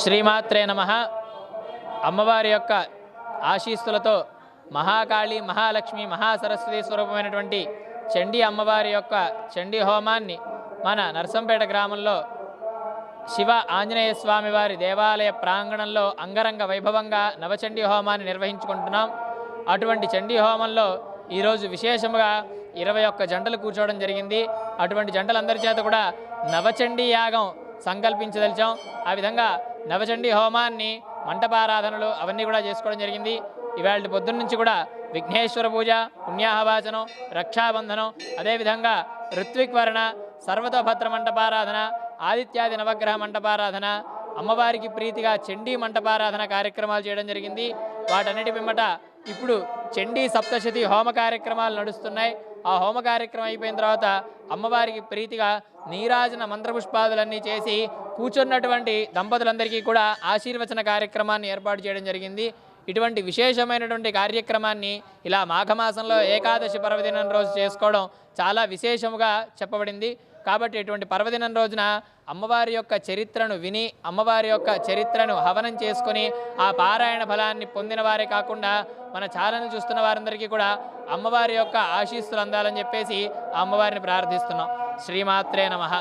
శ్రీమాత్రే నమః. అమ్మవారి యొక్క ఆశీస్సులతో మహాకాళి, మహాలక్ష్మి, మహాసరస్వతి స్వరూపమైనటువంటి చండీ అమ్మవారి యొక్క చండీ హోమాన్ని మన నర్సంపేట గ్రామంలో శివ ఆంజనేయ స్వామి వారి దేవాలయ ప్రాంగణంలో అంగరంగ వైభవంగా నవచండీ హోమాన్ని నిర్వహించుకుంటున్నాం. అటువంటి చండీ హోమంలో ఈరోజు విశేషముగా 21 జంటలు కూర్చోవడం జరిగింది. అటువంటి జంటలందరి చేత కూడా నవచండీ యాగం సంకల్పించదలిచాం. ఆ విధంగా నవచండీ హోమాన్ని, మంటపారాధనలు అవన్నీ కూడా చేసుకోవడం జరిగింది. ఇవాళ పొద్దున్న నుంచి కూడా విఘ్నేశ్వర పూజ, పుణ్యాహవాచనం, రక్షాబంధనం, అదేవిధంగా ఋత్విక్వరణ, సర్వతోభద్ర మంటపారాధన, ఆదిత్యాది నవగ్రహ మంటపారాధన, అమ్మవారికి ప్రీతిగా చండీ మంటపారాధన కార్యక్రమాలు చేయడం జరిగింది. వాటన్నిటి పిమ్మట ఇప్పుడు చండీ సప్తశతి హోమ కార్యక్రమాలు నడుస్తున్నాయి. ఆ హోమ కార్యక్రమం అయిపోయిన తర్వాత అమ్మవారికి ప్రీతిగా నీరాజన మంత్రపుష్పాదులన్నీ చేసి కూర్చున్నటువంటి దంపతులందరికీ కూడా ఆశీర్వచన కార్యక్రమాన్ని ఏర్పాటు చేయడం జరిగింది. ఇటువంటి విశేషమైనటువంటి కార్యక్రమాన్ని ఇలా మాఘమాసంలో ఏకాదశి పర్వదినం రోజు చేసుకోవడం చాలా విశేషముగా చెప్పబడింది. కాబట్టి ఇటువంటి పర్వదినం రోజున అమ్మవారి యొక్క చరిత్రను విని, అమ్మవారి యొక్క చరిత్రను హవనం చేసుకొని ఆ పారాయణ ఫలాన్ని పొందిన వారే కాకుండా మన ఛానల్ చూస్తున్న వారందరికీ కూడా అమ్మవారి యొక్క ఆశీస్సులు అందాలని చెప్పేసి ఆ అమ్మవారిని ప్రార్థిస్తున్నాం. శ్రీమాత్రే నమః.